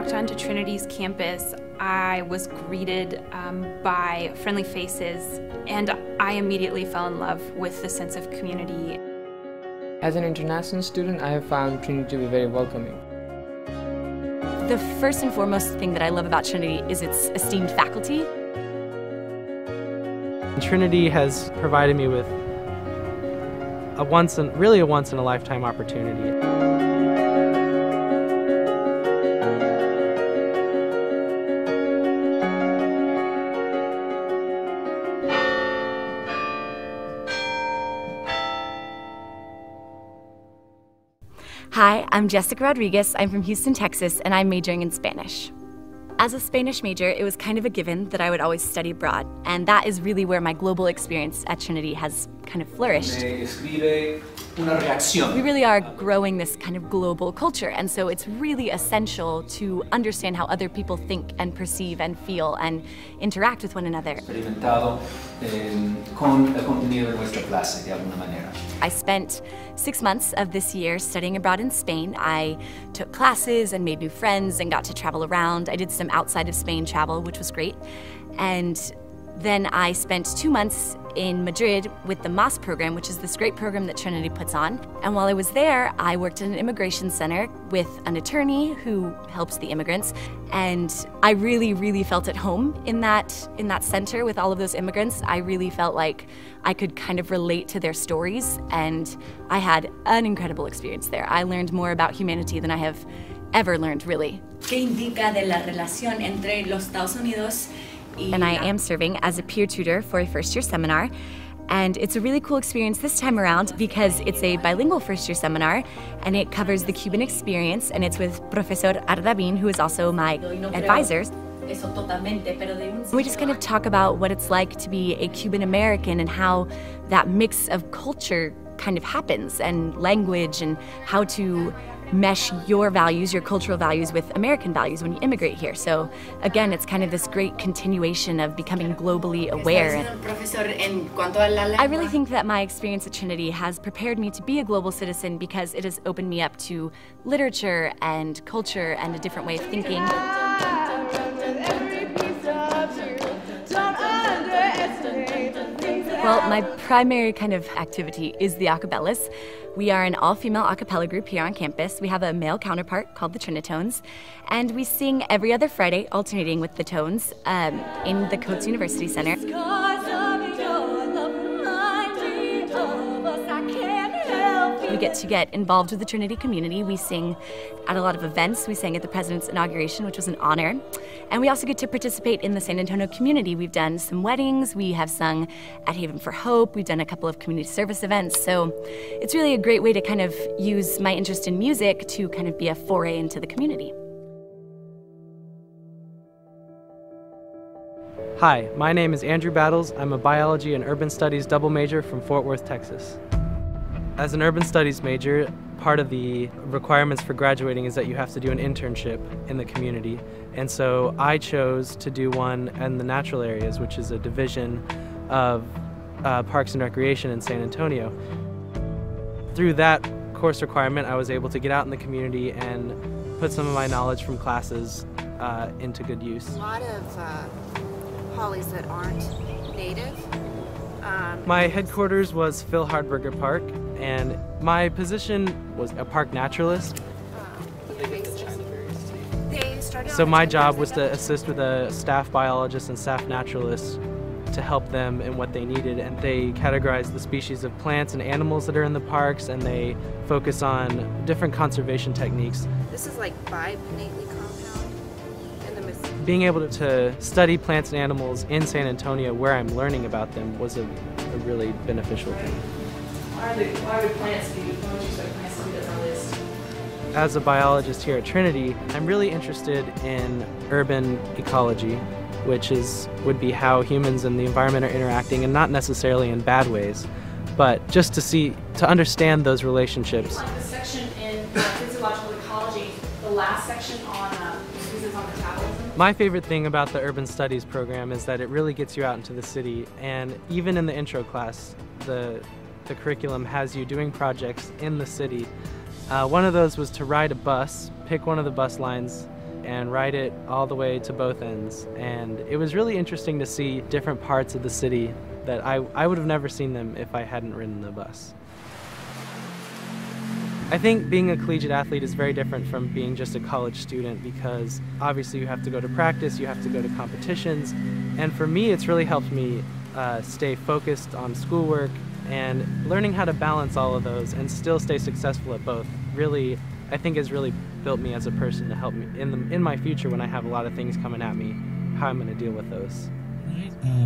walked onto Trinity's campus, I was greeted by friendly faces, and I immediately fell in love with the sense of community. As an international student, I have found Trinity to be very welcoming. The first and foremost thing that I love about Trinity is its esteemed faculty. Trinity has provided me with really a once-in-a-lifetime opportunity. Hi, I'm Jessica Rodriguez. I'm from Houston, Texas, and I'm majoring in Spanish. As a Spanish major, it was kind of a given that I would always study abroad, and that is really where my global experience at Trinity has kind of flourished. We really are growing this kind of global culture, and so it's really essential to understand how other people think and perceive and feel and interact with one another. I spent 6 months of this year studying abroad in Spain. I took classes and made new friends and got to travel around. I did some outside of Spain travel, which was great. And then I spent 2 months in Madrid with the MAS program, which is this great program that Trinity puts on. And while I was there, I worked in an immigration center with an attorney who helps the immigrants. And I really, really felt at home in that center with all of those immigrants. I really felt like I could kind of relate to their stories, and I had an incredible experience there. I learned more about humanity than I have ever learned, really. ¿Qué indica de la relación entre los Estados Unidos? And I am serving as a peer tutor for a first-year seminar. And it's a really cool experience this time around because it's a bilingual first-year seminar, and it covers the Cuban experience, and it's with Professor Ardavin, who is also my advisor. We just kind of talk about what it's like to be a Cuban American and how that mix of culture kind of happens, and language, and how to mesh your values, your cultural values, with American values when you immigrate here. So again, it's kind of this great continuation of becoming globally aware. I really think that my experience at Trinity has prepared me to be a global citizen because it has opened me up to literature and culture and a different way of thinking. Well, my primary kind of activity is the acapellas. We are an all-female a cappella group here on campus. We have a male counterpart called the Trinitones, and we sing every other Friday, alternating with the tones, in the Coates University Center. We get involved with the Trinity community. We sing at a lot of events. We sang at the President's inauguration, which was an honor. And we also get to participate in the San Antonio community. We've done some weddings. We have sung at Haven for Hope. We've done a couple of community service events. So it's really a great way to kind of use my interest in music to kind of be a foray into the community. Hi, my name is Andrew Battles. I'm a biology and urban studies double major from Fort Worth, Texas. As an urban studies major, part of the requirements for graduating is that you have to do an internship in the community. And so I chose to do one in the natural areas, which is a division of Parks and Recreation in San Antonio. Through that course requirement, I was able to get out in the community and put some of my knowledge from classes into good use. A lot of hollies that aren't native. My headquarters was Phil Hardberger Park, and my position was a park naturalist. So my job was to assist with a staff biologist and staff naturalist to help them in what they needed, and they categorize the species of plants and animals that are in the parks, and they focus on different conservation techniques. This is like bipinnately compound in the Mississippi. Being able to study plants and animals in San Antonio, where I'm learning about them, was a really beneficial thing. Why would plants be, why would you expect plants to be on our list? As a biologist here at Trinity, I'm really interested in urban ecology, which would be how humans and the environment are interacting, and not necessarily in bad ways, but just to understand those relationships. Like the section in physiological ecology, the last section on metabolism. My favorite thing about the urban studies program is that it really gets you out into the city, and even in the intro class, the curriculum has you doing projects in the city. One of those was to ride a bus, pick one of the bus lines, and ride it all the way to both ends. And it was really interesting to see different parts of the city that I would have never seen them if I hadn't ridden the bus. I think being a collegiate athlete is very different from being just a college student, because obviously you have to go to practice, you have to go to competitions, and for me it's really helped me stay focused on schoolwork and learning how to balance all of those and still stay successful at both. Really, I think has really built me as a person to help me in my future when I have a lot of things coming at me, how I'm going to deal with those.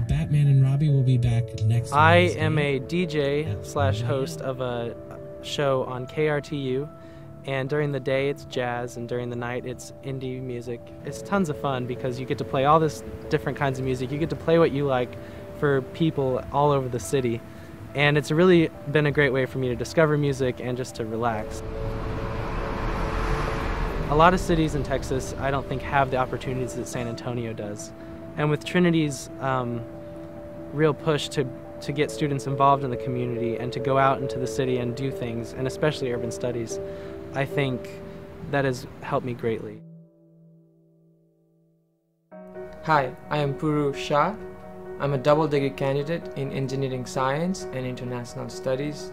Batman and Robbie will be back next Wednesday. I am a DJ/host of a show on KRTU, and during the day it's jazz and during the night it's indie music. It's tons of fun because you get to play all this different kinds of music. You get to play what you like for people all over the city, and it's really been a great way for me to discover music and just to relax. A lot of cities in Texas I don't think have the opportunities that San Antonio does, and with Trinity's real push to get students involved in the community and to go out into the city and do things, and especially urban studies, I think that has helped me greatly. Hi, I am Puru Shah. I'm a double degree candidate in engineering science and international studies.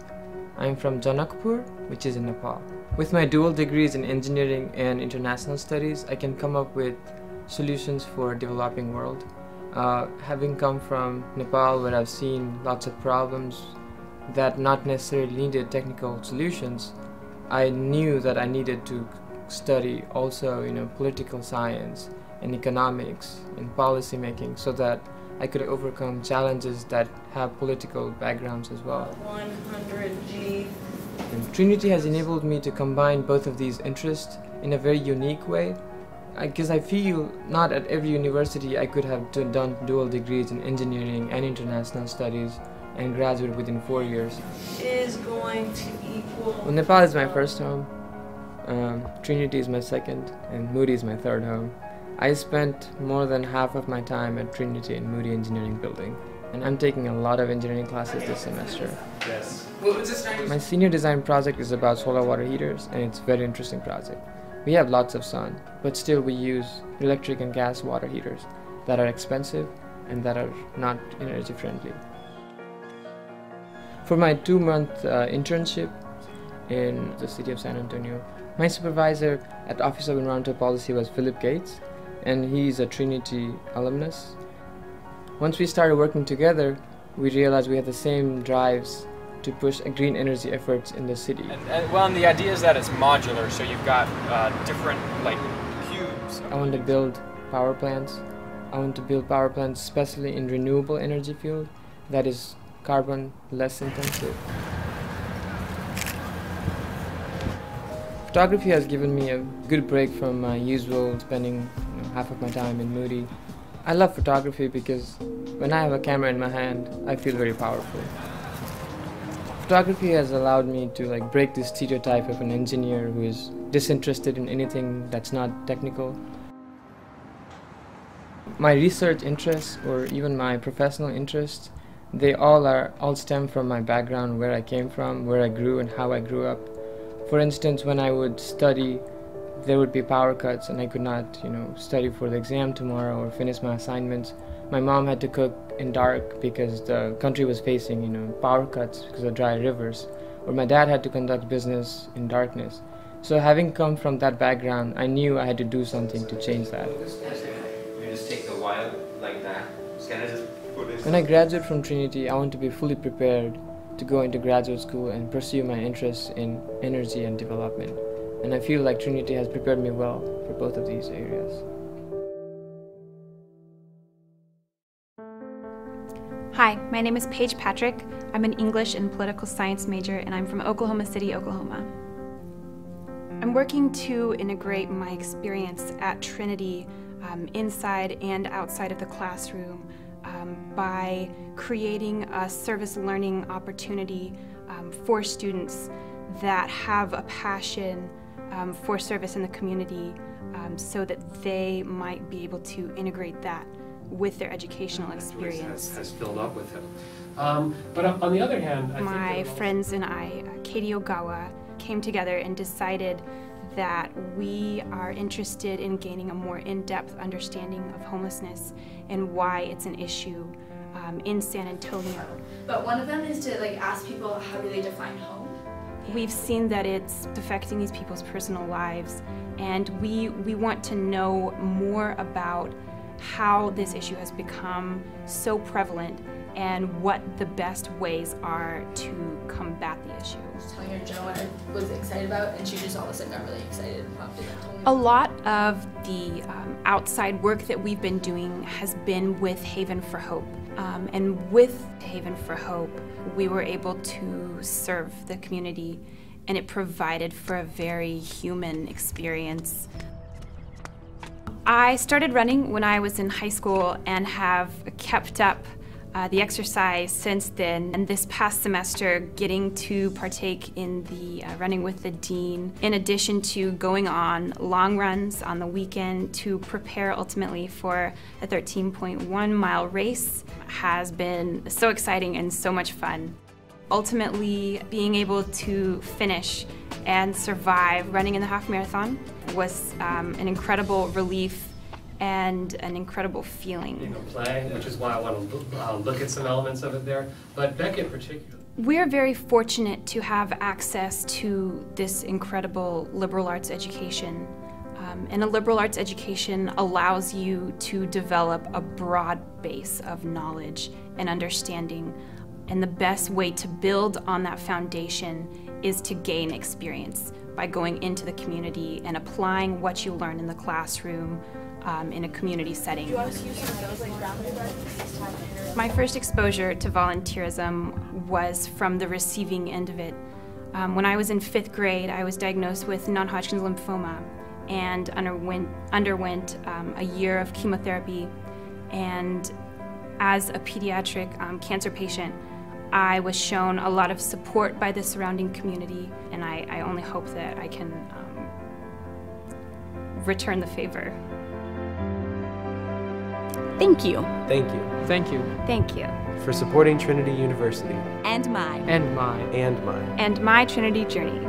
I'm from Janakpur, which is in Nepal. With my dual degrees in engineering and international studies, I can come up with solutions for a developing world. Having come from Nepal, where I've seen lots of problems that not necessarily needed technical solutions, I knew that I needed to study also, political science and economics and policy making, so that I could overcome challenges that have political backgrounds as well. 100G. And Trinity has enabled me to combine both of these interests in a very unique way, because I feel not at every university I could have done dual degrees in engineering and international studies and graduate within 4 years. Is going to equal... Well, Nepal is my first home, Trinity is my second, and Moody is my third home. I spent more than half of my time at Trinity and Moody Engineering Building, and I'm taking a lot of engineering classes this semester. Yes. My senior design project is about solar water heaters, and it's a very interesting project. We have lots of sun, but still we use electric and gas water heaters that are expensive and that are not energy friendly. For my 2-month internship in the city of San Antonio, my supervisor at Office of Environmental Policy was Philip Gates, and he's a Trinity alumnus. Once we started working together, we realized we had the same drives to push green energy efforts in the city. And the idea is that it's modular, so you've got different cubes. I want to build power plants. I want to build power plants especially in renewable energy field that is carbon less intensive. Photography has given me a good break from my usual spending half of my time in Moody. I love photography because when I have a camera in my hand, I feel very powerful. Photography has allowed me to break this stereotype of an engineer who is disinterested in anything that's not technical. My research interests, or even my professional interests, they all stem from my background, where I came from, where I grew, and how I grew up. For instance, when I would study, there would be power cuts and I could not, study for the exam tomorrow or finish my assignments. My mom had to cook in dark because the country was facing, power cuts because of dry rivers. Or my dad had to conduct business in darkness. So having come from that background, I knew I had to do something to change that. You just take the wire like that. When I graduate from Trinity, I want to be fully prepared to go into graduate school and pursue my interests in energy and development. And I feel like Trinity has prepared me well for both of these areas. Hi, my name is Paige Patrick. I'm an English and political science major, and I'm from Oklahoma City, Oklahoma. I'm working to integrate my experience at Trinity inside and outside of the classroom by creating a service learning opportunity for students that have a passion for service in the community, so that they might be able to integrate that with their educational experience. Has filled up with him. But on the other hand, my friends and I, Katie Ogawa, came together and decided that we are interested in gaining a more in-depth understanding of homelessness and why it's an issue in San Antonio. But one of them is to ask people, how do they define home? We've seen that it's affecting these people's personal lives, and we want to know more about how this issue has become so prevalent and what the best ways are to combat the issue. Telling her Joe what I was excited about, and she just all of a sudden got really excited and popped in and told me. A lot of the outside work that we've been doing has been with Haven for Hope. And with Haven for Hope, we were able to serve the community, and it provided for a very human experience. I started running when I was in high school and have kept up the exercise since then, and this past semester getting to partake in the Running with the Dean, in addition to going on long runs on the weekend to prepare ultimately for a 13.1 mile race, has been so exciting and so much fun. Ultimately, being able to finish and survive running in the half marathon was an incredible relief and an incredible feeling. Play, which is why I want to look at some elements of it there, but Beck in particular. We're very fortunate to have access to this incredible liberal arts education. And a liberal arts education allows you to develop a broad base of knowledge and understanding. And the best way to build on that foundation is to gain experience by going into the community and applying what you learn in the classroom in a community setting. Do you want us to use some of those boundary guards? My first exposure to volunteerism was from the receiving end of it. When I was in 5th grade, I was diagnosed with non-Hodgkin's lymphoma and underwent a year of chemotherapy. And as a pediatric cancer patient, I was shown a lot of support by the surrounding community, and I only hope that I can return the favor. Thank you. Thank you. Thank you. Thank you. For supporting Trinity University. And mine. And mine. And mine. And my Trinity Journey.